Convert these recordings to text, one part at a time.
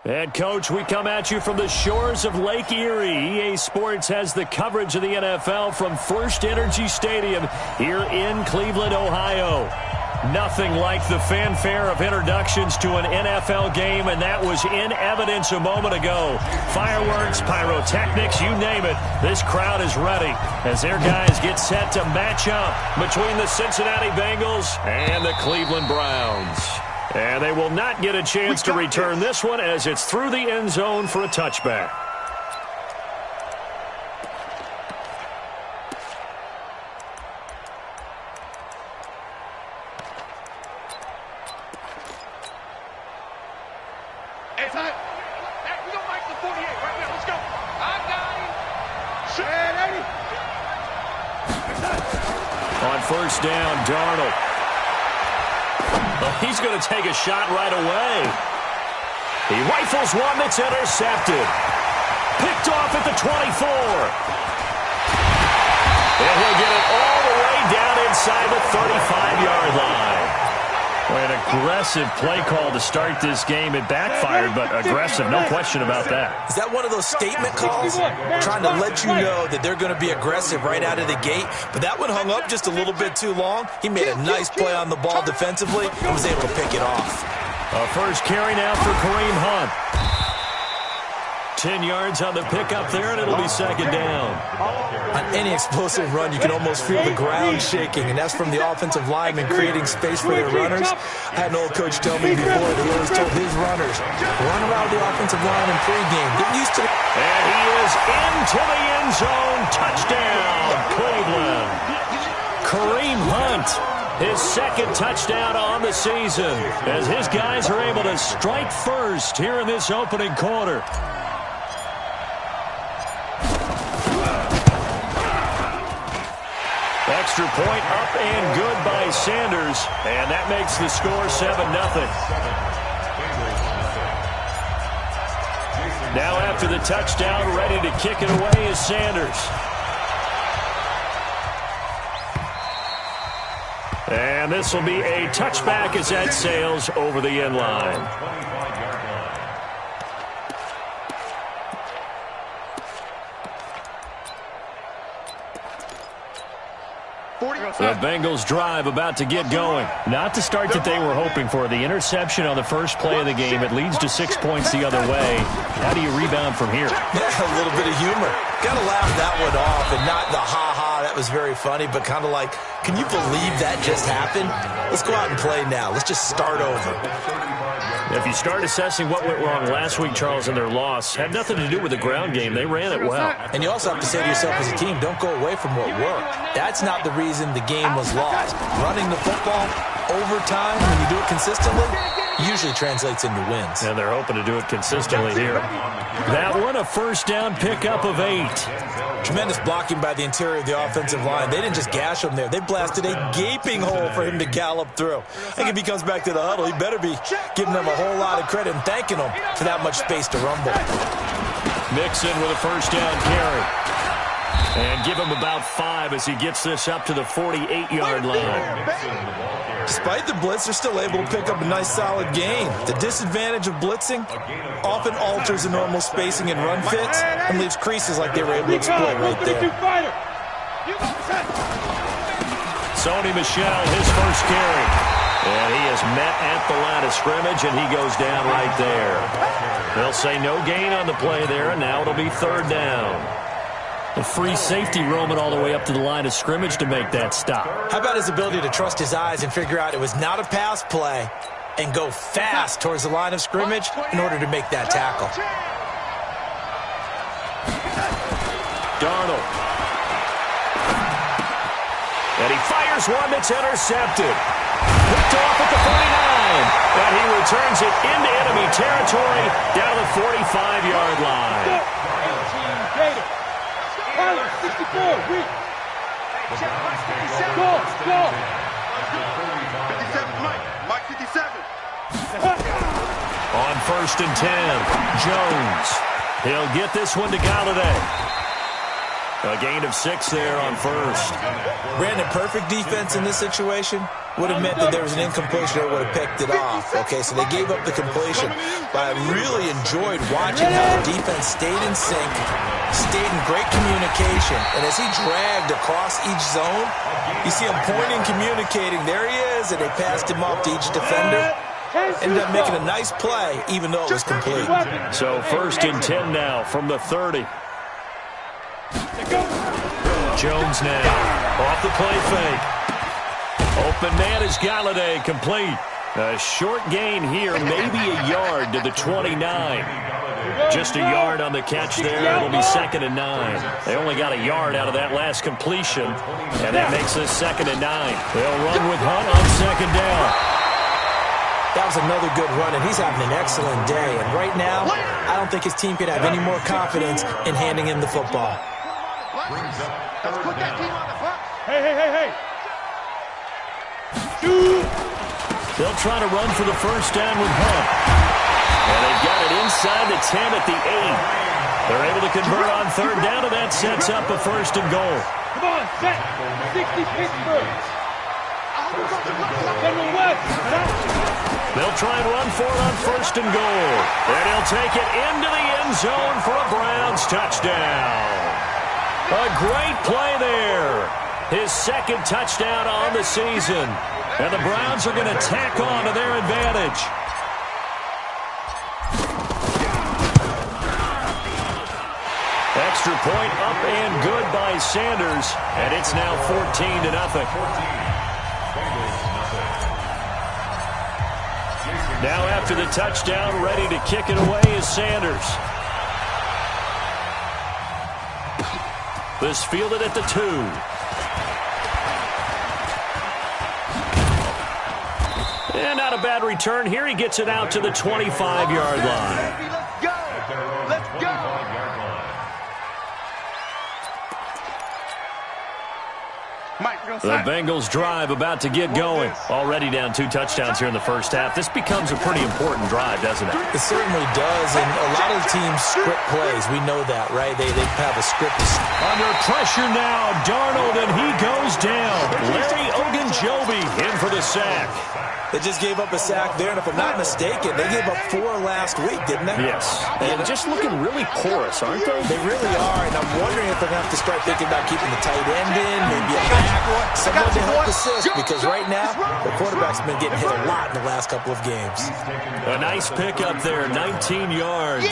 And, Coach, we come at you from the shores of Lake Erie. EA Sports has the coverage of the NFL from First Energy Stadium here in Cleveland, Ohio. Nothing like the fanfare of introductions to an NFL game, and that was in evidence a moment ago. Fireworks, pyrotechnics, you name it. This crowd is ready as their guys get set to match up between the Cincinnati Bengals and the Cleveland Browns. And they will not get a chance to return this one as it's through the end zone for a touchback. On first down, Darnold. Well, he's going to take a shot right away. He rifles one that's intercepted. Picked off at the 24. And he'll get it all the way down inside the 35-yard line. Well, an aggressive play call to start this game. It backfired, but aggressive, no question about that. Is that one of those statement calls? Trying to let you know that they're going to be aggressive right out of the gate. But that one hung up just a little bit too long. He made a nice play on the ball defensively and was able to pick it off. A first carry now for Kareem Hunt. 10 yards on the pickup there, and it'll be second down. On any explosive run, you can almost feel the ground shaking, and that's from the offensive linemen creating space for their runners. I had an old coach tell me before that he always told his runners, run around the offensive line in pregame. Get used to it. And he is into the end zone. Touchdown, Cleveland. Kareem Hunt, his second touchdown on the season, as his guys are able to strike first here in this opening quarter. Extra point up and good by Sanders, and that makes the score 7-0. Now after the touchdown, ready to kick it away is Sanders. And this will be a touchback as that sails over the end line. The Bengals drive about to get going. Not the start that they were hoping for. The interception on the first play of the game. It leads to 6 points the other way. How do you rebound from here? Yeah, a little bit of humor. Got to laugh that one off and not the ha-ha. That was very funny, but kind of like, can you believe that just happened? Let's go out and play now. Let's just start over. If you start assessing what went wrong last week, Charles, in their loss, had nothing to do with the ground game. They ran it well. And you also have to say to yourself as a team, don't go away from what worked. That's not the reason the game was lost. Running the football over time, when you do it consistently, usually translates into wins. And they're hoping to do it consistently here. That one, a first down pickup of 8. Tremendous blocking by the interior of the offensive line. They didn't just gash him there. They blasted a gaping hole for him to gallop through. I think if he comes back to the huddle, he better be giving them a whole lot of credit and thanking them for that much space to rumble. Mixon with a first down carry. And give him about 5 as he gets this up to the 48-yard line. Despite the blitz, they're still able to pick up a nice, solid gain. The disadvantage of blitzing often alters the normal spacing and run fits and leaves creases like they were able to exploit right there. Sony Michel, his first carry. And he is met at the line of scrimmage, and he goes down right there. They'll say no gain on the play there, and now it'll be third down. The free safety roaming all the way up to the line of scrimmage to make that stop. How about his ability to trust his eyes and figure out it was not a pass play and go fast towards the line of scrimmage in order to make that tackle? Darnold. And he fires one that's intercepted. Picked off at the 49. And he returns it into enemy territory down to the 45-yard line. 64, reach. Go. 57, Mike 57. On first and 10, Jones. He'll get this one to Golladay. A gain of 6 there on first. Brandon, perfect defense in this situation. would have meant that there was an incompletion that would have picked it off. Okay, so they gave up the completion. But I really enjoyed watching how the defense stayed in sync, stayed in great communication. And as he dragged across each zone, you see him pointing, communicating. There he is, and they passed him off to each defender. Ended up making a nice play, even though it was complete. So 1st and 10 now from the 30. Jones now off the play fake. Open man is Galladay, complete. A short gain here, maybe a yard to the 29. Just a yard on the catch there. It'll be 2nd and 9. They only got a yard out of that last completion, and that makes this 2nd and 9. They'll run with Hunt on 2nd down. That was another good run, and he's having an excellent day. And right now, I don't think his team could have any more confidence in handing him the football. Let's put that team on the front. Hey. They'll try to run for the 1st down with Hunt. And they've got it inside the 10 at the 8. They're able to convert on 3rd down, and that sets up a 1st and goal. Come on, set. 60 Pittsburgh. General West. They'll try and run for it on 1st and goal. And he'll take it into the end zone for a Browns touchdown. A great play there. His 2nd touchdown on the season. And the Browns are going to tack on to their advantage. Extra point up and good by Sanders. And it's now 14-0. Now after the touchdown, ready to kick it away is Sanders. This fielded at the 2. And not a bad return here. He gets it out to the 25-yard line. Let's go. Let's go. The Bengals drive about to get going. Already down 2 touchdowns here in the 1st half. This becomes a pretty important drive, doesn't it? It certainly does, and a lot of teams script plays. We know that, right? They have a script. Under pressure now, Darnold, and he goes down. Larry Ogunjobi in for the sack. They just gave up a sack there, and if I'm not mistaken, they gave up 4 last week, didn't they? Yes. And just looking really porous, aren't they? They really are, and I'm wondering if they're going to have to start thinking about keeping the tight end in, maybe a back, someone to help assist, because right now, the quarterback's been getting hit a lot in the last couple of games. A nice pickup there, 19 yards,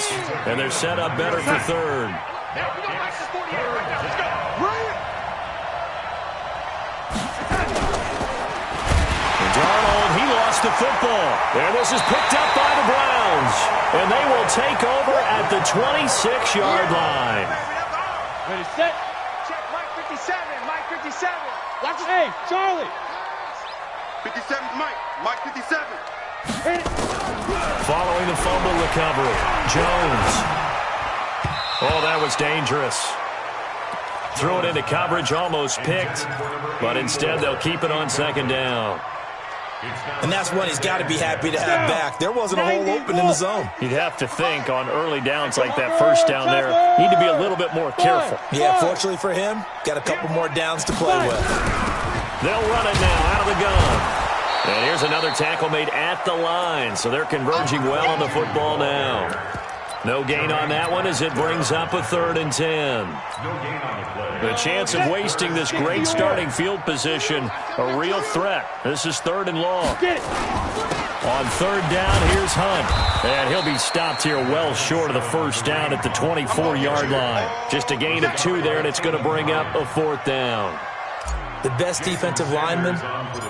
and they're set up better for 3rd. Darnold, he lost the football. And this is picked up by the Browns. And they will take over at the 26-yard line. Ready, set. Check Mike 57. Mike 57. Watch it. Hey, Charlie. 57's Mike. Mike 57. Following the fumble recovery, Jones. Oh, that was dangerous. Threw it into coverage, almost picked. But instead, they'll keep it on 2nd down. And that's one he's got to be happy to have back. There wasn't a hole open in the zone. You'd have to think on early downs like that 1st down there, need to be a little bit more careful. Yeah, fortunately for him, got a couple more downs to play with. They'll run it now out of the gun. And here's another tackle made at the line, so they're converging well on the football now. No gain on that one as it brings up a 3rd and 10. The chance of wasting this great starting field position, a real threat. This is 3rd and long. On 3rd down, here's Hunt. And he'll be stopped here well short of the 1st down at the 24-yard line. Just a gain of 2 there, and it's going to bring up a 4th down. The best defensive linemen,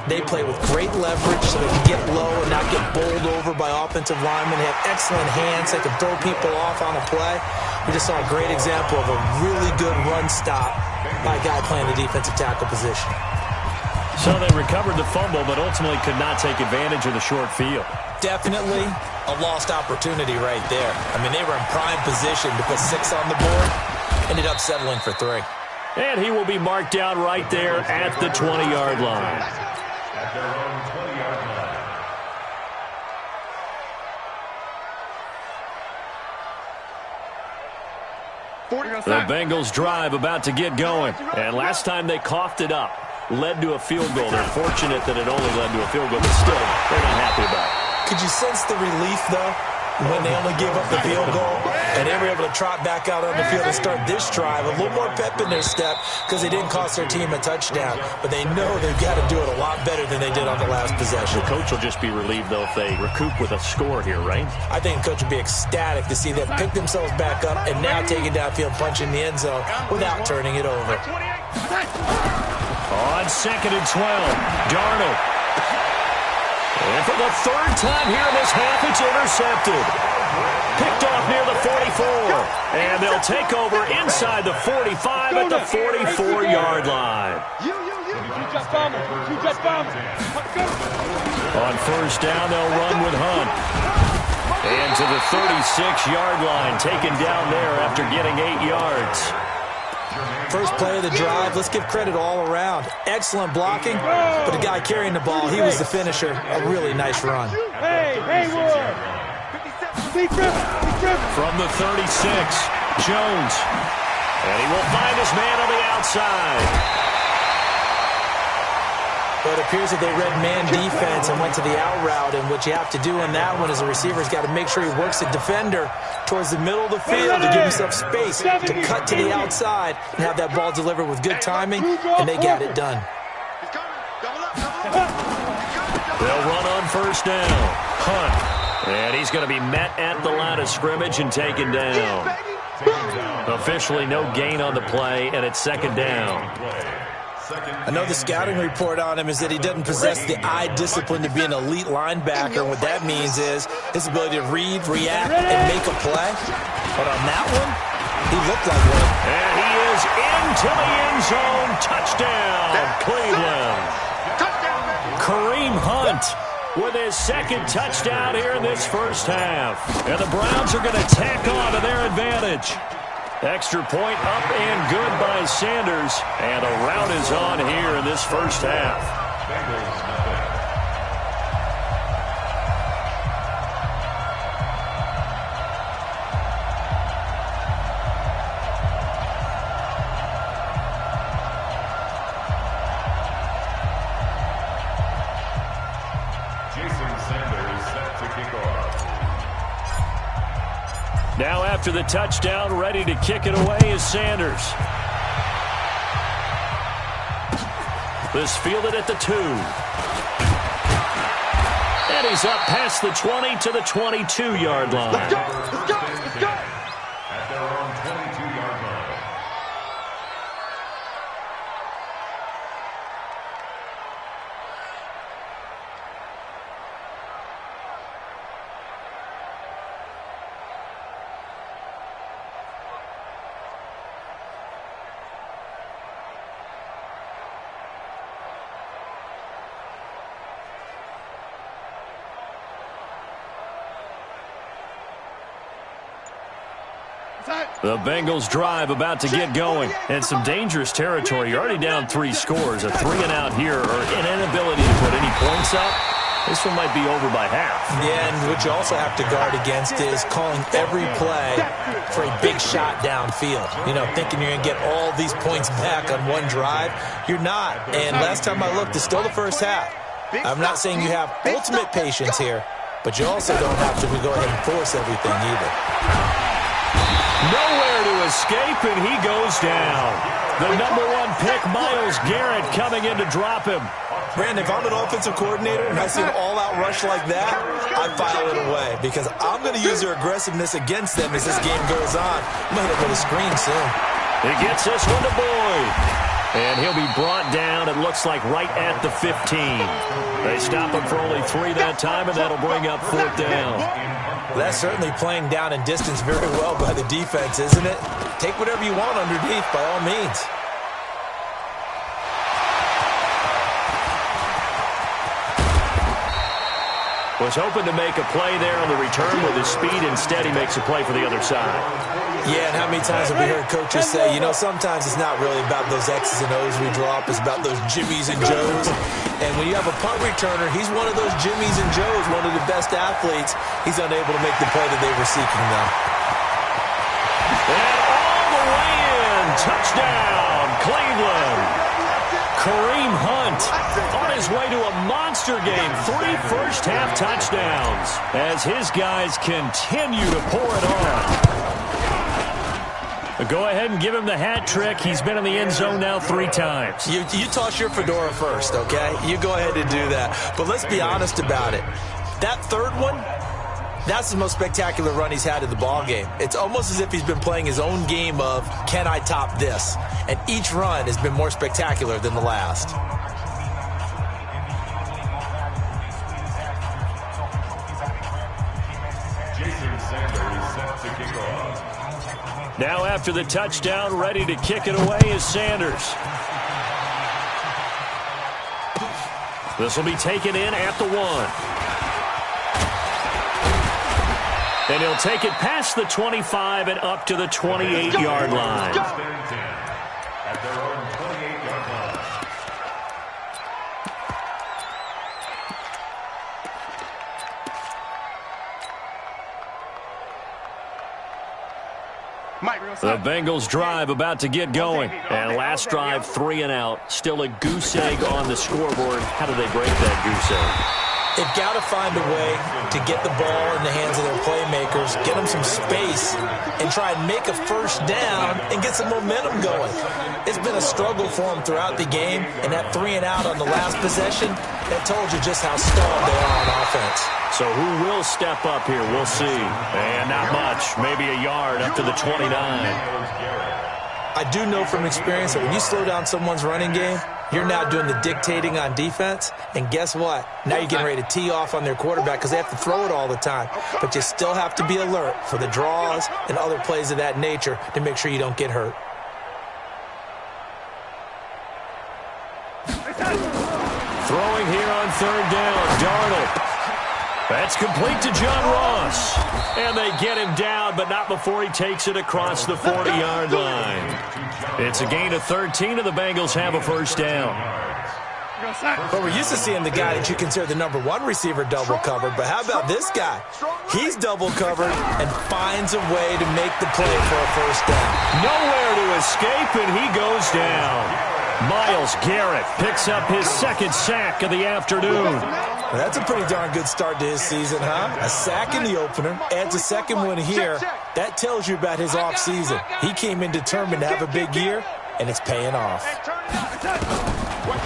they play with great leverage so they can get low and not get bowled over by offensive linemen. They have excellent hands. They can throw people off on a play. We just saw a great example of a really good run stop by a guy playing the defensive tackle position. So they recovered the fumble, but ultimately could not take advantage of the short field. Definitely a lost opportunity right there. I mean, they were in prime position to put 6 on the board. Ended up settling for 3. And he will be marked down right there at the 20-yard line. The Bengals drive about to get going. And last time they coughed it up. led to a field goal. They're fortunate that it only led to a field goal, but still, they're not happy about it. Could you sense the relief, though, when they only gave up the field goal and they were able to trot back out on the field and start this drive? A little more pep in their step because they didn't cost their team a touchdown. But they know they've got to do it a lot better than they did on the last possession. The coach will just be relieved, though, if they recoup with a score here, right? I think the coach would be ecstatic to see them pick themselves back up and now take it downfield, punch in the end zone without turning it over. On 2nd and 12, Darnold. And for the third time here in this half, it's intercepted. Picked off near the 44. And they'll take over inside the 45 at the 44-yard line. On first down, they'll run with Hunt. And to the 36-yard line, taken down there after getting 8 yards. First play of the drive, let's give credit all around. Excellent blocking, but the guy carrying the ball, he was the finisher. A really nice run. Hey, Hayward! From the 36, Jones. And he will find his man on the outside. But it appears that they read man defense and went to the out route, and what you have to do in that one is the receiver's got to make sure he works the defender towards the middle of the field to give himself space to cut to the outside and have that ball delivered with good timing, and they got it done. They'll run on first down. Hunt. And he's going to be met at the line of scrimmage and taken down. Officially no gain on the play, and it's 2nd down. I know the scouting report on him is that he doesn't possess the eye discipline to be an elite linebacker. And what that means is his ability to read, react, and make a play. But on that one, he looked like one. And he is into the end zone. Touchdown, Cleveland. Kareem Hunt with his 2nd touchdown here in this first half. And the Browns are going to tack on to their advantage. Extra point up and good by Sanders. And a rout is on here in this first half. Jason Sanders set to kick off. Now after the touchdown, ready to kick it away is Sanders. This fielded at the 2. And he's up past the 20 to the 22-yard line. Let's go! Let's go! Let's go! At their own 22-yard line. The Bengals drive about to get going. And some dangerous territory. You're already down 3 scores. A 3-and-out here, or an inability to put any points up. This one might be over by half. Yeah, and what you also have to guard against is calling every play for a big shot downfield. You know, thinking you're going to get all these points back on one drive. You're not. And last time I looked, it's still the first half. I'm not saying you have ultimate patience here, but you also don't have to go ahead and force everything either. Nowhere to escape, and he goes down. The #1 pick, Myles Garrett, coming in to drop him. Brandon, if I'm an offensive coordinator and I see an all-out rush like that, I file it away because I'm going to use their aggressiveness against them as this game goes on. I'm going to hit him with a screen soon. He gets this one to Boyd. And he'll be brought down, it looks like, right at the 15. They stop him for only 3 that time, and that'll bring up 4th down. That's certainly playing down in distance very well by the defense, isn't it? Take whatever you want underneath, by all means. Was hoping to make a play there on the return with his speed. Instead, he makes a play for the other side. Yeah, and how many times have we heard coaches say, you know, sometimes it's not really about those X's and O's we drop. It's about those Jimmies and Joes. And when you have a punt returner, he's one of those Jimmies and Joes, one of the best athletes. He's unable to make the play that they were seeking, though. And all the way in. Touchdown, Cleveland. Kareem Hunt on his way to a monster game. 3 first-half touchdowns as his guys continue to pour it on. Go ahead and give him the hat trick. He's been in the end zone now 3 times. You toss your fedora first, okay? You go ahead and do that. But let's be honest about it. That third one, that's the most spectacular run he's had in the ballgame. It's almost as if he's been playing his own game of, can I top this? And each run has been more spectacular than the last. Jason Sanders set to kick off. Now after the touchdown, ready to kick it away is Sanders. This will be taken in at the 1. And he'll take it past the 25 and up to the 28-yard line. At their own 28-yard line. The Bengals drive about to get going. And last drive, 3 and out. Still a goose egg on the scoreboard. How do they break that goose egg? They've got to find a way to get the ball in the hands of their playmakers, get them some space, and try and make a first down and get some momentum going. It's been a struggle for them throughout the game, and that 3 and out on the last possession, that told you just how stalled they are on offense. So who will step up here? We'll see. And not much. Maybe a yard up to the 29. I do know from experience that when you slow down someone's running game, you're now doing the dictating on defense, and guess what? Now you're getting ready to tee off on their quarterback because they have to throw it all the time. But you still have to be alert for the draws and other plays of that nature to make sure you don't get hurt. Throwing here on 3rd down, Darnold. That's complete to John Ross. And they get him down, but not before he takes it across the 40-yard line. It's a gain of 13, and the Bengals have a first down. But we're used to seeing the guy that you consider the number 1 receiver double covered. But how about this guy? He's double covered and finds a way to make the play for a first down. Nowhere to escape, and he goes down. Myles Garrett picks up his 2nd sack of the afternoon. Well, that's a pretty darn good start to his season, huh? A sack in the opener, adds a 2nd one here. That tells you about his offseason. He came in determined to have a big year, and it's paying off.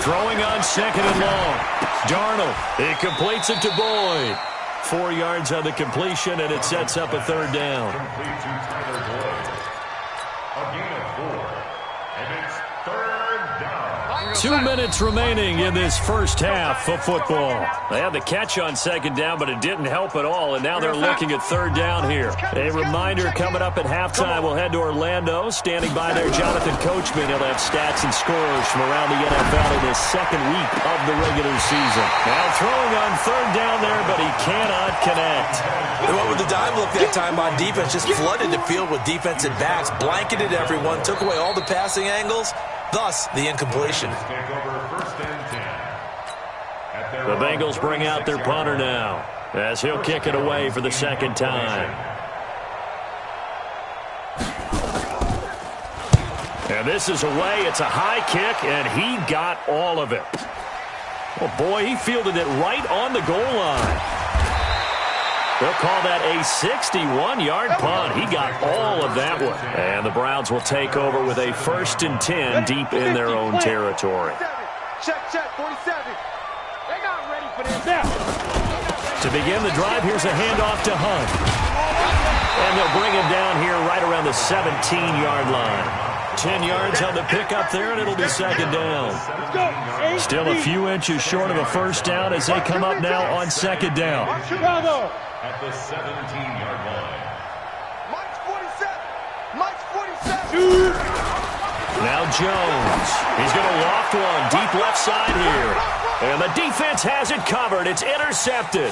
Throwing on 2nd and long. Darnold, he completes it to Boyd. 4 yards on the completion, and it sets up a 3rd down. Complete to Tyler Boyd. A gain of 4. And it's 3rd down. 2 minutes remaining in this first half of football. They had the catch on 2nd down, but it didn't help at all, and now they're looking at 3rd down here. A reminder coming up at halftime, we'll head to Orlando. Standing by there, Jonathan Coachman. He'll have stats and scores from around the NFL in his 2nd week of the regular season. Now throwing on 3rd down there, but he cannot connect. And what with the dime look that time on defense, just flooded the field with defensive backs, blanketed everyone, took away all the passing angles. Thus, the incompletion. The Bengals bring out their punter now as he'll kick it away for the 2nd time. And this is away. It's a high kick, and he got all of it. Oh, boy, he fielded it right on the goal line. They'll call that a 61-yard punt. He got all of that one. And the Browns will take over with a 1st and 10 deep in their own territory. Check, 47. They got ready for this. To begin the drive, here's a handoff to Hunt. And they'll bring him down here right around the 17-yard line. 10 yards on the pickup there, and it'll be 2nd down. Still a few inches short of a first down as they come up now on 2nd down. Chicago. At the 17-yard line. Mike's 47. Now Jones. He's going to loft one deep left side here. And the defense has it covered. It's intercepted.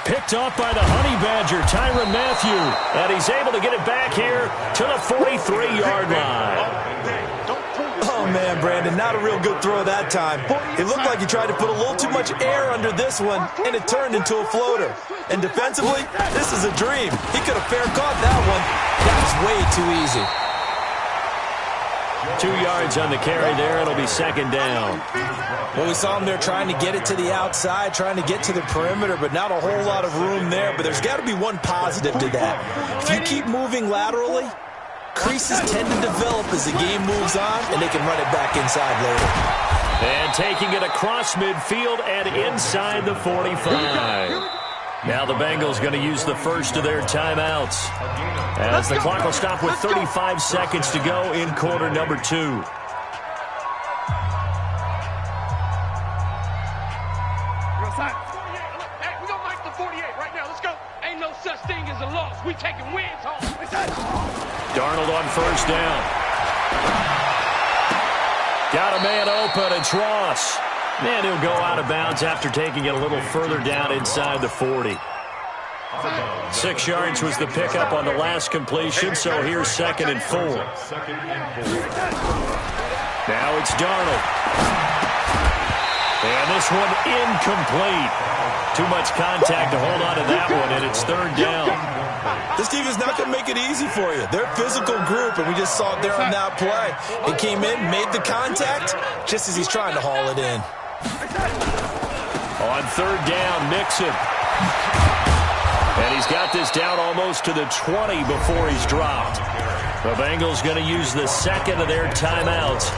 Picked off by the Honey Badger, Tyrann Mathieu. And he's able to get it back here to the 43-yard line. Oh, man, Brandon, not a real good throw that time. It looked like he tried to put a little too much air under this one, and it turned into a floater. And defensively, this is a dream. He could have fair caught that one. That was way too easy. 2 yards on the carry there. It'll be second down. Well, we saw him there trying to get it to the outside, trying to get to the perimeter, but not a whole lot of room there. But there's got to be one positive to that. If you keep moving laterally, creases tend to develop as the game moves on, and they can run it back inside later. And taking it across midfield and inside the 45. Now the Bengals going to use the first of their timeouts, as the clock will stop with 35 seconds to go in quarter number 2. We're going to make the 48 right now. Let's go. Ain't no such thing as a loss. We taking wins home. Darnold on first down. Got a man open. It's Ross. And he'll go out of bounds after taking it a little further down inside the 40. 6 yards was the pickup on the last completion, so here's 2nd and 4. Now it's Darnold. And this one incomplete. Too much contact to hold on to that one, and it's 3rd down. This team is not going to make it easy for you. They're a physical group, and we just saw it there on that play. He came in, made the contact, just as he's trying to haul it in. On 3rd down, Mixon. And he's got this down almost to the 20 before he's dropped. The Bengals going to use the second of their timeouts,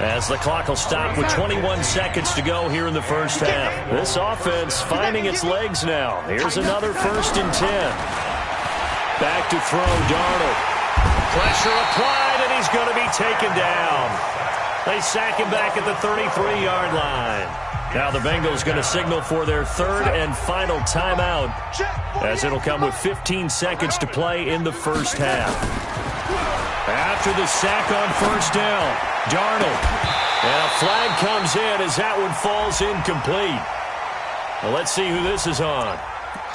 as the clock will stop with 21 seconds to go here in the first half. This offense finding its legs now. Here's another 1st and 10. Back to throw, Darnold. Pressure applied, and he's going to be taken down. They sack him back at the 33-yard line. Now the Bengals going to signal for their 3rd and final timeout, as it'll come with 15 seconds to play in the first half. After the sack on 1st down, Darnold. And a flag comes in as that one falls incomplete. Well, let's see who this is on.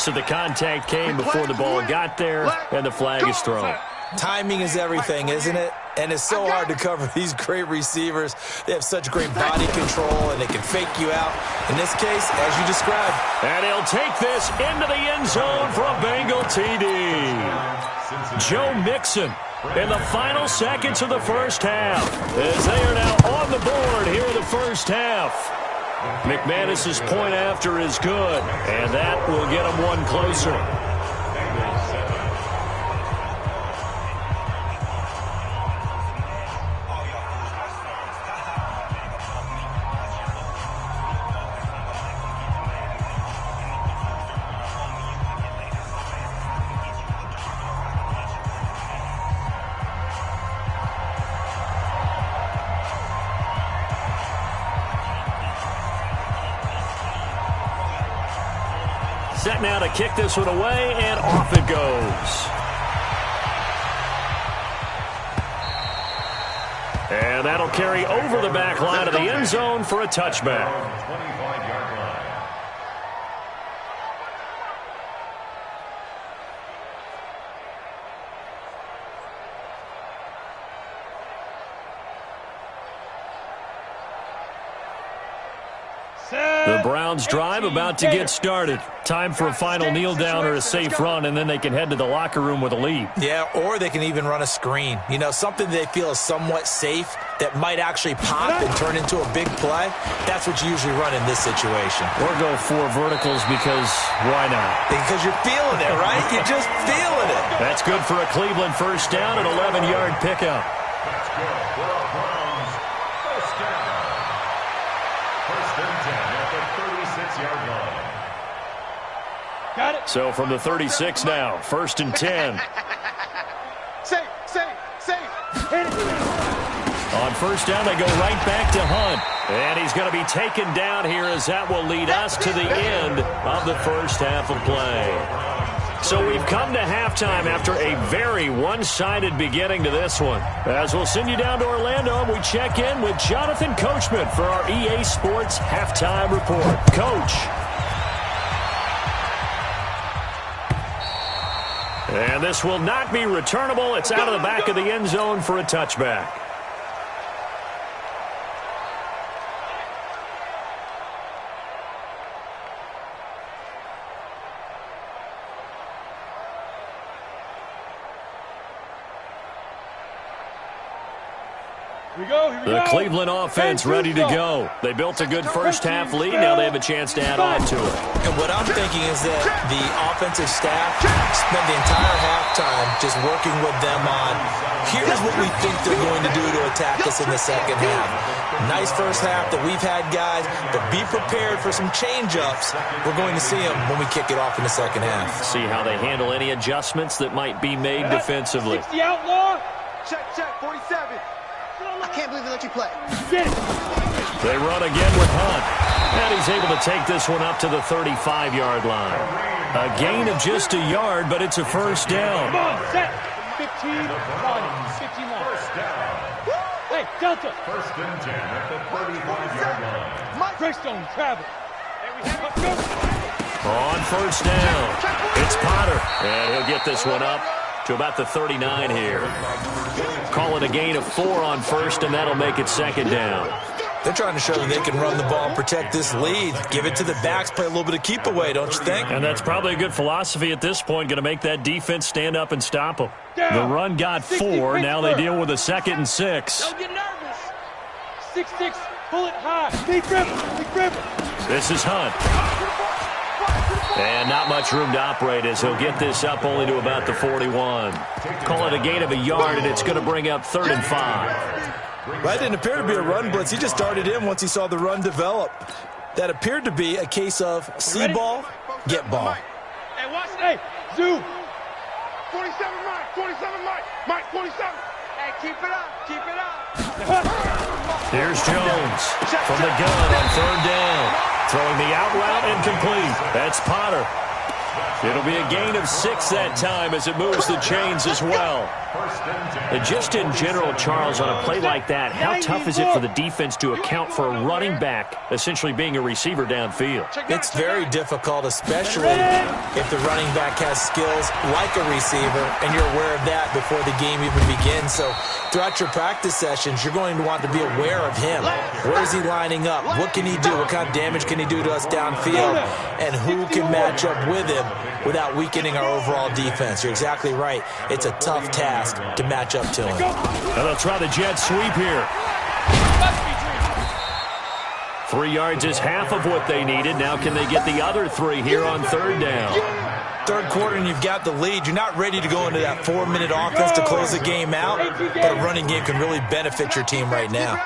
So the contact came before the ball got there, and the flag is thrown. Timing is everything, isn't it? And it's so hard to cover these great receivers. They have such great body control, and they can fake you out. In this case, as you described. And he'll take this into the end zone for a Bengal TD. Joe Mixon in the final seconds of the first half, as they are now on the board here in the first half. McManus's point after is good, and that will get them one closer. Set now to kick this one away, and off it goes. And that'll carry over the back line of the end zone for a touchback. 25-yard line. The Browns drive about to get started. Time for a final kneel down or a safe run, and then they can head to the locker room with a lead. Yeah, or they can even run a screen. You know, something they feel is somewhat safe that might actually pop and turn into a big play. That's what you usually run in this situation. Or go 4 verticals, because why not? Because you're feeling it, right? You're just feeling it. That's good for a Cleveland first down, an 11-yard pickup. That's good for a Browns first down. 1st and 10 at the 36-yard line. Got it. So from the 36 now, 1st and 10. Safe. Hit it. On first down, they go right back to Hunt. And he's going to be taken down here, as that will lead us to the end of the first half of play. So we've come to halftime after a very one-sided beginning to this one. As we'll send you down to Orlando, and we check in with Jonathan Coachman for our EA Sports Halftime Report. Coach. And this will not be returnable. It's out of the back of the end zone for a touchback. The Cleveland offense ready to go. They built a good first-half lead. Now they have a chance to add on to it. And what I'm thinking is that the offensive staff spent the entire halftime just working with them on, here's what we think they're going to do to attack us in the second half. Nice first half that we've had, guys, but be prepared for some change-ups. We're going to see them when we kick it off in the second half. See how they handle any adjustments that might be made defensively. 60 outlaw. Check, 47. I can't believe they let you play. Get it. They run again with Hunt. And he's able to take this one up to the 35-yard line. A gain of just a yard, but it's a first down. Come on, set. 15 line. 15 line. First down. Hey, Delta. First and 10 at the 35-yard line. Greystone, travel. On first down, it's Potter. And he'll get this one up to about the 39 here. Call it a gain of 4 on first, and that'll make it second down. They're trying to show that they can run the ball and protect this lead. Give it to the backs, play a little bit of keep away, don't you think? And that's probably a good philosophy at this point, going to make that defense stand up and stop them. The run got 4. Now they deal with a 2nd and 6. Don't get nervous. 6-6, pull it high. Big dribble. This is Hunt. And not much room to operate as he'll get this up only to about the 41. Call it a gain of a yard, and it's going to bring up 3rd and 5. That didn't appear to be a run blitz. He just darted in once he saw the run develop. That appeared to be a case of see ball, get ball. Hey, watch it. Hey, zoom. 47 Mike, 27 Mike, 27. Hey, keep it up. Here's Jones from the gun on 3rd down. Throwing the out route incomplete. That's Potter. It'll be a gain of 6 that time as it moves the chains as well. And just in general, Charles, on a play like that, how tough is it for the defense to account for a running back essentially being a receiver downfield? It's very difficult, especially if the running back has skills like a receiver, and you're aware of that before the game even begins. So throughout your practice sessions, you're going to want to be aware of him. Where is he lining up? What can he do? What kind of damage can he do to us downfield? And who can match up with him without weakening our overall defense? You're exactly right. It's a tough task to match up to him. Now they'll try the jet sweep here. 3 yards is half of what they needed. Now can they get the other 3 here on 3rd down? Third quarter and you've got the lead. You're not ready to go into that 4-minute offense to close the game out, but a running game can really benefit your team right now.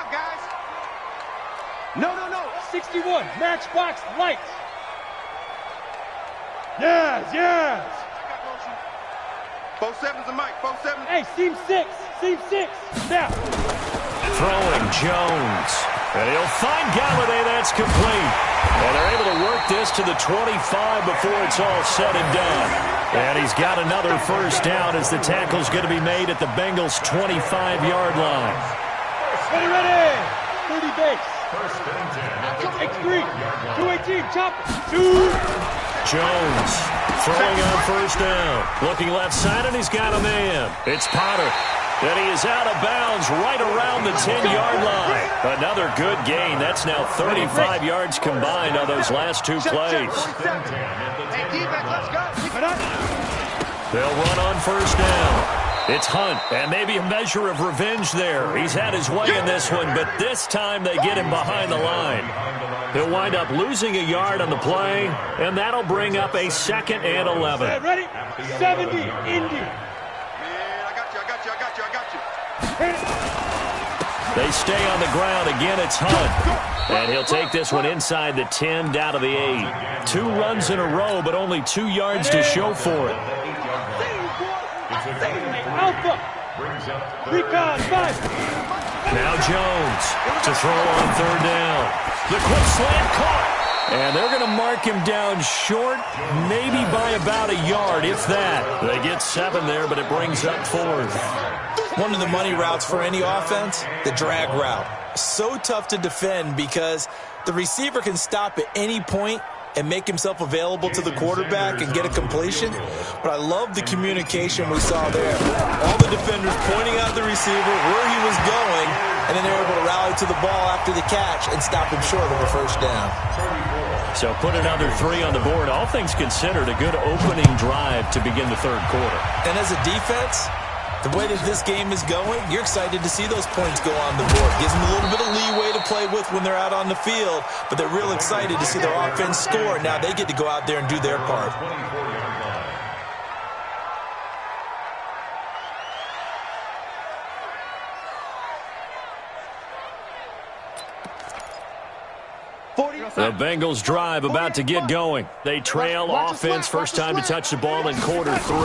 No. 61, matchbox lights. Yes. 47's a Mike, 47. Hey, seam 6. Now. Throwing Jones. And he'll find Galladay. That's complete. And they're able to work this to the 25 before it's all said and done. And he's got another first down as the tackle's going to be made at the Bengals' 25-yard line. Ready. 30 base. First and 10. X3. 218. Chop. 2. Jones throwing on first down. Looking left side, and he's got a man. It's Potter. And he is out of bounds right around the 10-yard line. Another good gain. That's now 35 yards combined on those last 2 plays. Hey, defense, let's go. They'll run on first down. It's Hunt, and maybe a measure of revenge there. He's had his way in this one, but this time they get him behind the line. He'll wind up losing a yard on the play, and that'll bring up a 2nd and 11. Ready? 70, Indy. They stay on the ground. Again, it's Hunt. And he'll take this one inside the 10, down to the 8. 2 runs in a row, but only 2 yards to show for it. Alpha. Recon 5. Now Jones to throw on 3rd down. The quick slant caught. And they're going to mark him down short, maybe by about a yard, if that. They get 7 there, but it brings up 4th. One of the money routes for any offense, the drag route. So tough to defend because the receiver can stop at any point and make himself available to the quarterback and get a completion. But I love the communication we saw there. All the defenders pointing out the receiver, where he was going, and then they were able to rally to the ball after the catch and stop him short of a first down. So put another 3 on the board. All things considered, a good opening drive to begin the 3rd quarter. And as a defense, The way that this game is going, you're excited to see those points go on the board. Gives them a little bit of leeway to play with when they're out on the field, but they're real excited to see their offense score. Now they get to go out there and do their part. The Bengals drive about to get going. They trail offense, first time to touch the ball in quarter 3,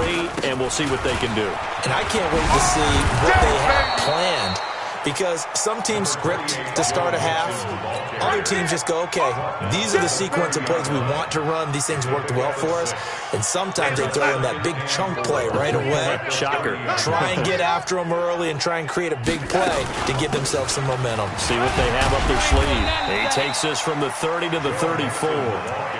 and we'll see what they can do. And I can't wait to see what they have planned, because some teams script to start a half. Other teams just go, okay, these are the sequence of plays we want to run. These things worked well for us. And sometimes they throw in that big chunk play right away. Shocker. Try and get after them early and try and create a big play to give themselves some momentum. See what they have up their sleeve. He takes this from the 30 to the 34.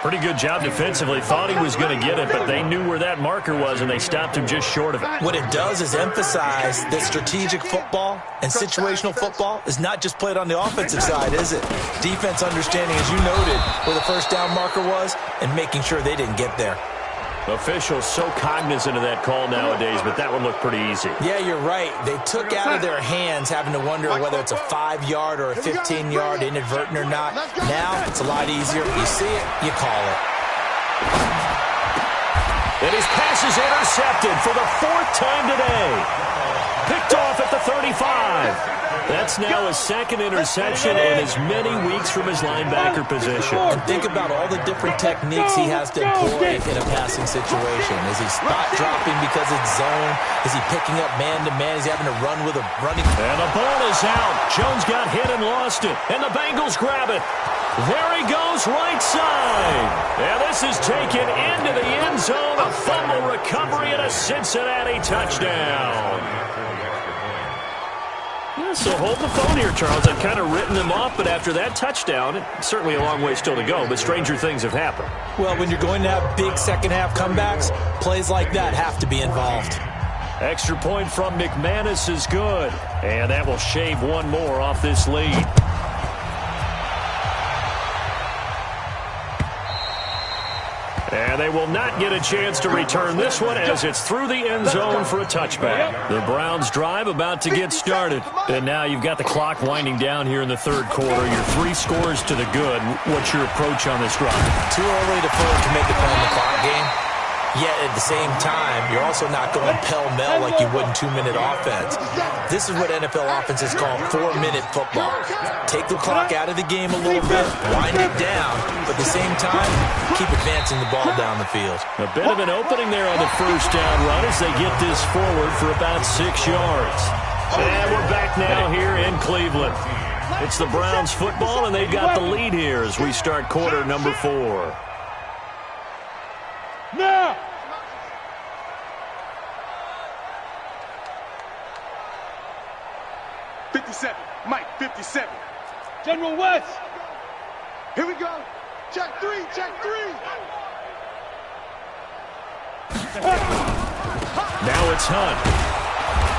Pretty good job defensively. Thought he was going to get it, but they knew where that marker was, and they stopped him just short of it. What it does is emphasize that strategic football and situational football is not just played on the offensive side, is it? Defense understanding, as you noted, where the first down marker was and making sure they didn't get there. Officials so cognizant of that call nowadays, but that one looked pretty easy. Yeah, you're right. They took out of their hands having to wonder whether it's a 5-yard or a 15-yard inadvertent or not. Now it's a lot easier. You see it, you call it. And his pass is intercepted for the 4th time today. Picked off at the 35. That's now a second interception in as many weeks from his linebacker position. And think about all the different techniques he has to employ in a passing situation. Is he spot dropping because it's zone? Is he picking up man-to-man? Is he having to run with a running? And the ball is out. Jones got hit and lost it. And the Bengals grab it. There he goes, right side. And this is taken into the end zone. A fumble recovery and a Cincinnati touchdown. Yeah, so hold the phone here, Charles. I've kind of written them off, but after that touchdown, certainly a long way still to go, but stranger things have happened. Well, when you're going to have big second-half comebacks, plays like that have to be involved. Extra point from McManus is good, and that will shave one more off this lead. And they will not get a chance to return this one as it's through the end zone for a touchback. The Browns drive about to get started. And now you've got the clock winding down here in the third quarter. Your 3 scores to the good. What's your approach on this drive? Too early to fully commit to playing the clock game. Yet at the same time, you're also not going pell-mell like you would in 2-minute offense. This is what NFL offenses call 4-minute football. Take the clock out of the game a little bit, wind it down, but at the same time, keep advancing the ball down the field. A bit of an opening there on the first down run as they get this forward for about 6 yards. And we're back now here in Cleveland. It's the Browns football, and they've got the lead here as we start quarter number 4. Now! Mike, 57. General West! Here we go. Check 3, check 3. Now it's Hunt.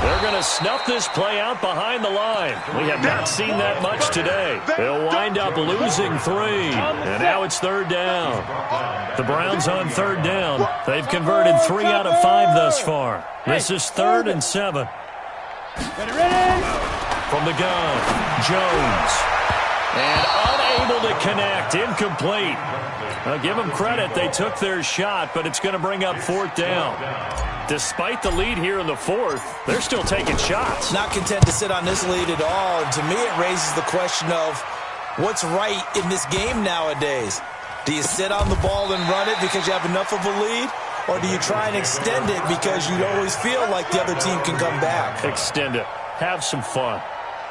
They're going to snuff this play out behind the line. We have not seen that much today. They'll wind up losing 3. And now it's 3rd down. The Browns on 3rd down. They've converted 3 out of 5 thus far. This is 3rd and 7. Ready? From the gun, Jones. And unable to connect, incomplete. Give them credit, they took their shot, but it's going to bring up 4th down. Despite the lead here in the 4th, they're still taking shots. Not content to sit on this lead at all, and to me it raises the question of what's right in this game nowadays. Do you sit on the ball and run it because you have enough of a lead? Or do you try and extend it because you always feel like the other team can come back? Extend it. Have some fun.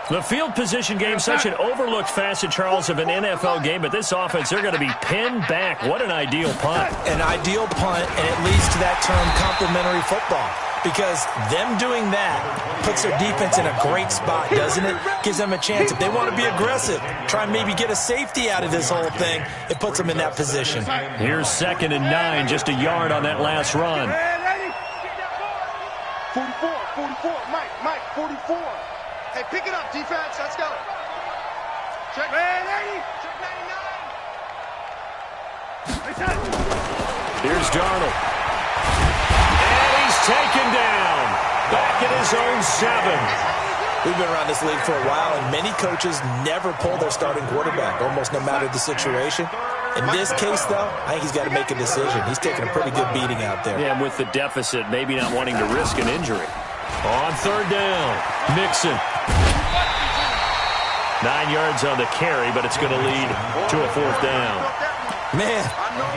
The field position game, such an overlooked facet, Charles, of an NFL game, but this offense, they're going to be pinned back. What an ideal punt. An ideal punt, and it leads to that term complementary football. Because them doing that puts their defense in a great spot, doesn't it? Gives them a chance. If they want to be aggressive, try and maybe get a safety out of this whole thing, it puts them in that position. Here's 2nd and 9, just a yard on that last run. 44, Mike, 44. Hey, pick it up, defense. Let's go. Check 80. Check 99. Here's Darnold. And he's taken down. Back in his own 7. We've been around this league for a while, and many coaches never pull their starting quarterback, almost no matter the situation. In this case, though, I think he's got to make a decision. He's taking a pretty good beating out there. Yeah, and with the deficit, maybe not wanting to risk an injury. On third down, Mixon. 9 yards on the carry, but it's going to lead to a 4th down. Man,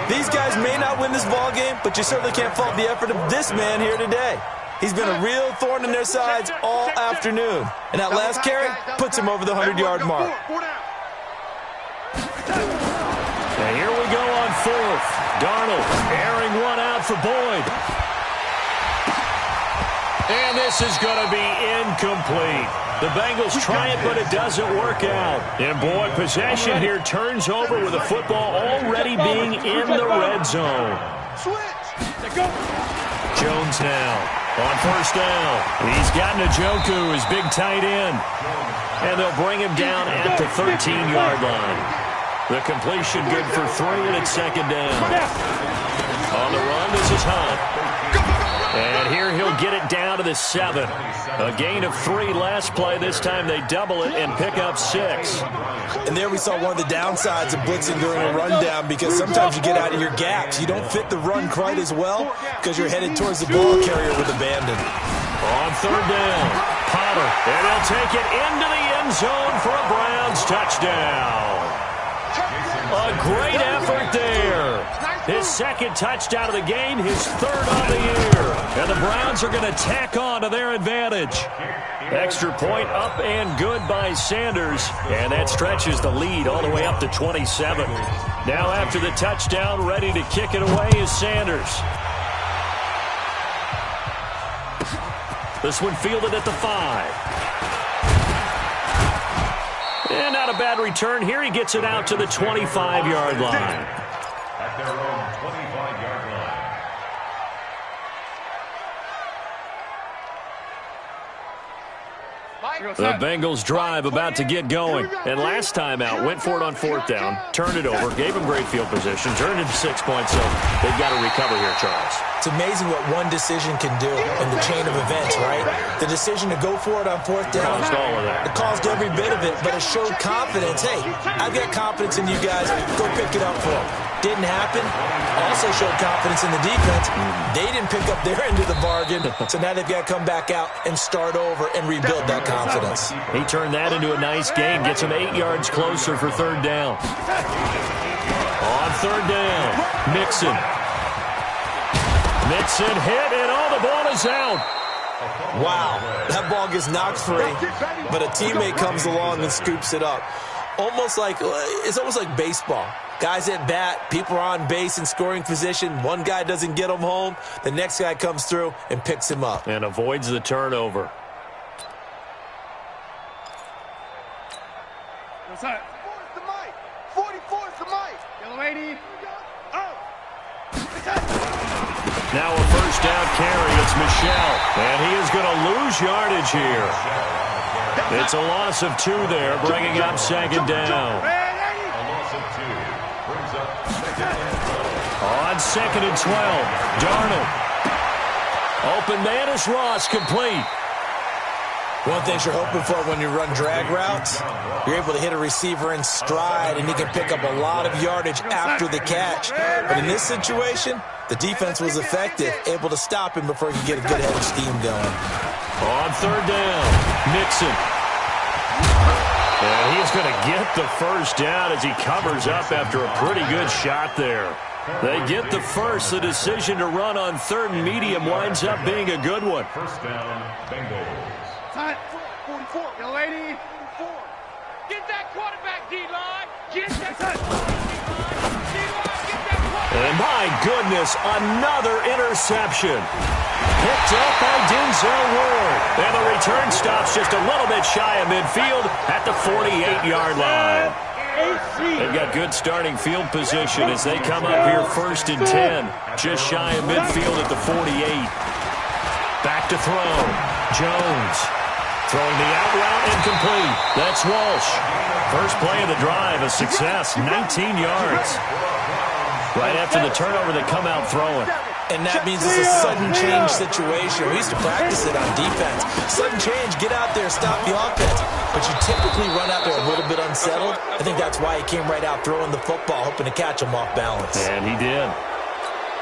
these guys may not win this ball game, but you certainly can't fault the effort of this man here today. He's been a real thorn in their sides all afternoon. And that last carry puts him over the 100-yard mark. And here we go on 4th. Darnold airing one out for Boyd. And this is going to be incomplete. The Bengals try it, but it doesn't work out. And Boyd, possession here turns over with the football already being in the red zone. Jones now. On 1st down, he's got Njoku, his big tight end. And they'll bring him down at the 13-yard line. The completion good for 3, and it's 2nd down. On the run, this is Hunt. And here he'll get it down to the 7. A gain of 3 last play. This time they double it and pick up 6. And there we saw one of the downsides of blitzing during a rundown, because sometimes you get out of your gaps. You don't fit the run quite as well because you're headed towards the ball carrier with abandon. On 3rd down, Potter. And they'll take it into the end zone for a Browns touchdown. A great effort there. His 2nd touchdown of the game, his 3rd on the year. And the Browns are going to tack on to their advantage. Extra point up and good by Sanders. And that stretches the lead all the way up to 27. Now after the touchdown, ready to kick it away is Sanders. This one fielded at the 5. And not a bad return here. He gets it out to the 25-yard line. At their own 25-yard line. The Bengals drive about to get going. And last time out, went for it on 4th down, turned it over, gave them great field position, turned it to 6 points, so they've got to recover here, Charles. It's amazing what one decision can do in the chain of events, right? The decision to go for it on 4th down. Caused all of that. It caused every bit of it, but it showed confidence. Hey, I've got confidence in you guys. Go pick it up for them. Didn't happen. Also showed confidence in the defense. They didn't pick up their end of the bargain, so now they've got to come back out and start over and rebuild that confidence. He turned that into a nice gain, gets him 8 yards closer for 3rd down. On 3rd down, Mixon. Mixon hit, and the ball is out. Wow, that ball gets knocked free, but a teammate comes along and scoops it up. It's almost like baseball. Guys at bat, people are on base in scoring position. One guy doesn't get him home. The next guy comes through and picks him up. And avoids the turnover. What's that? 44 is the mic. Yellow lady. Oh. Now a 1st down carry. It's Michel. And he is going to lose yardage here. It's a loss of 2 there, bringing up 2nd down. A loss of 2 brings up 2nd down. On 2nd and 12, Darnold. Open man is Ross, complete. One thing you're hoping for when you run drag routes, you're able to hit a receiver in stride, and he can pick up a lot of yardage after the catch. But in this situation, the defense was effective, able to stop him before he could get a good head of steam going. On 3rd down, Mixon. And he's going to get the 1st down as he covers up after a pretty good shot there. They get the 1st. The decision to run on 3rd and medium winds up being a good one. 1st down, Bengals. Time. 44. Yellow lady. 4. Get that quarterback, D-line. Get that And my goodness, another interception. Picked up by Denzel Ward. And the return stops just a little bit shy of midfield at the 48-yard line. They've got good starting field position as they come up here 1st and 10. Just shy of midfield at the 48. Back to throw. Jones. Throwing the out route incomplete. That's Walsh. First play of the drive, a success, 19 yards. Right after the turnover, they come out throwing. And that means it's a sudden change situation. We used to practice it on defense. Sudden change, get out there, stop the offense. But you typically run out there a little bit unsettled. I think that's why he came right out throwing the football, hoping to catch him off balance. And he did.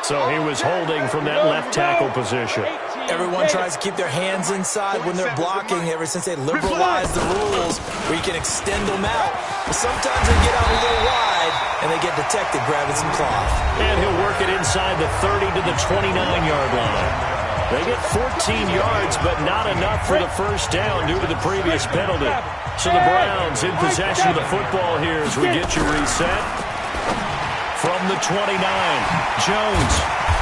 So he was holding from that left tackle position. Everyone tries to keep their hands inside when they're blocking ever since they liberalized the rules where you can extend them out. But sometimes they get out a little wide and they get detected grabbing some cloth. And he'll work it inside the 30 to the 29-yard line. They get 14 yards, but not enough for the first down due to the previous penalty. So the Browns in possession of the football here as we get you reset. From the 29, Jones.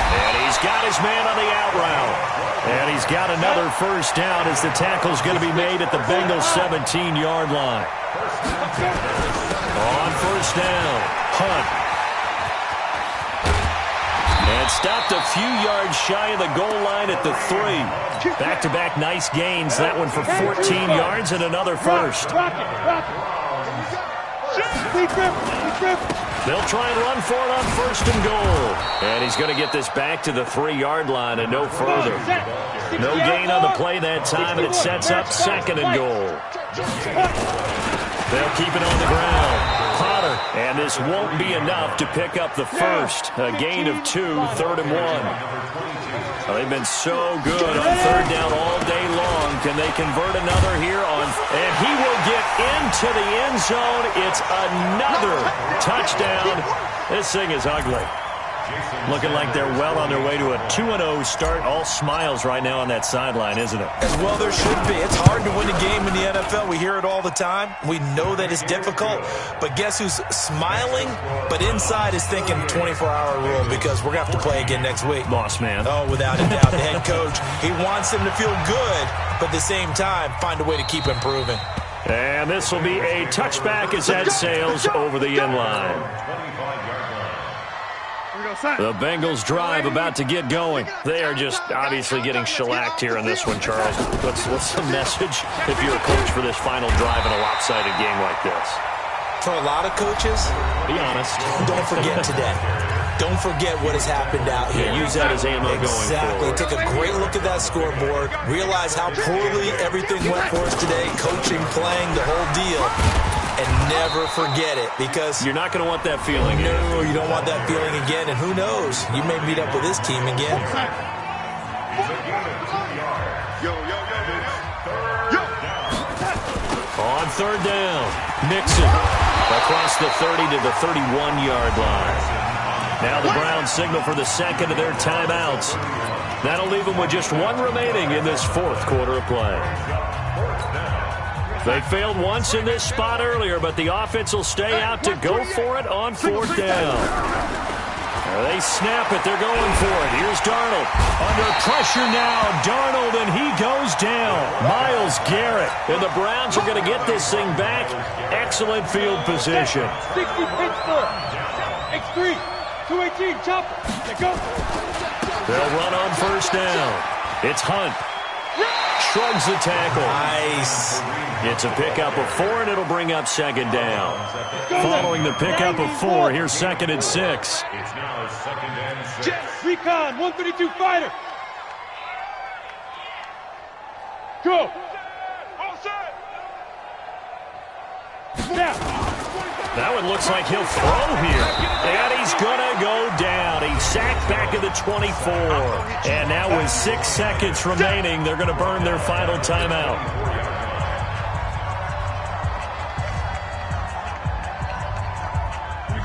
And he's got his man on the out route. And he's got another first down as the tackle's going to be made at the Bengals 17-yard line. On first down, Hunt. And stopped a few yards shy of the goal line at the 3. Back-to-back nice gains. That one for 14 yards and another first. They'll try and run for it on first and goal. And he's going to get this back to the 3-yard line and no further. No gain on the play that time, and it sets up second and goal. They'll keep it on the ground. Potter, and this won't be enough to pick up the first. A gain of 2, 3rd and 1. Well, they've been so good on third down all day long. Can they convert another here on? And he will get into the end zone. It's another touchdown. This thing is ugly. Looking like they're well on their way to a 2-0 start. All smiles right now on that sideline, isn't it? As well there should be. It's hard to win a game in the NFL. We hear it all the time. We know that it's difficult. But guess who's smiling? But inside is thinking 24-hour rule because we're going to have to play again next week. Boss man. Oh, without a doubt. The head coach, he wants them to feel good, but at the same time, find a way to keep improving. And this will be a touchback as that sails over the end line. The Bengals drive about to get going. They are just obviously getting shellacked here in this one, Charles. What's the message if you're a coach for this final drive in a lopsided game like this? For a lot of coaches, be honest, don't forget today. Don't forget what has happened out here. Yeah, use that as ammo going Exactly. forward. Take a great look at that scoreboard. Realize how poorly everything went for us today. Coaching, playing, the whole deal. And never forget it because you're not going to want that feeling. No, you don't want that feeling again. And who knows? You may meet up with this team again. On third down, Mixon across the 30 to the 31-yard line. Now the Browns signal for the second of their timeouts. That'll leave them with just one remaining in this fourth quarter of play. They failed once in this spot earlier, but the offense will stay out to go for it on fourth down. They snap it. They're going for it. Here's Darnold. Under pressure now. Darnold, and he goes down. Myles Garrett. And the Browns are going to get this thing back. Excellent field position. 60 Pittsburgh. X3. 218. Chopper. Let go. They'll run on first down. It's Hunt. Shrugs the tackle. Nice. It's a pickup of 4, and it'll bring up second down. Following the pickup of 4, here's 2nd and 6. It's now 2nd and 6. Recon, 132 fighter. Go. Now. That one looks like he'll throw here. And he's going to go down. He's sacked back at the 24. And now with 6 seconds remaining, they're going to burn their final timeout.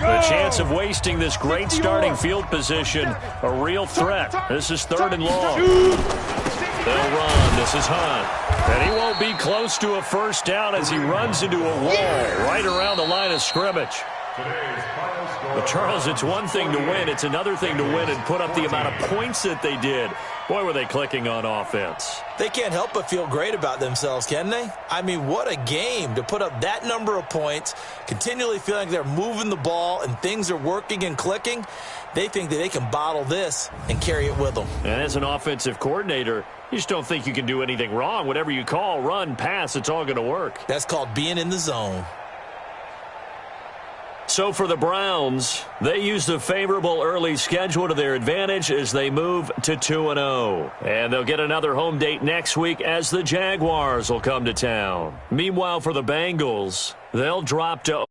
The chance of wasting this great starting field position, a real threat. This is 3rd and long. They'll run. This is Hunt. And he won't be close to a first down as he runs into a wall right around the line of scrimmage. But, Charles, it's one thing to win. It's another thing to win and put up the amount of points that they did. Boy, were they clicking on offense. They can't help but feel great about themselves, can they? I mean, what a game to put up that number of points, continually feeling like they're moving the ball and things are working and clicking. They think that they can bottle this and carry it with them. And as an offensive coordinator, you just don't think you can do anything wrong. Whatever you call, run, pass, it's all going to work. That's called being in the zone. So for the Browns, they use the favorable early schedule to their advantage as they move to 2-0. And they'll get another home date next week as the Jaguars will come to town. Meanwhile, for the Bengals, they'll drop to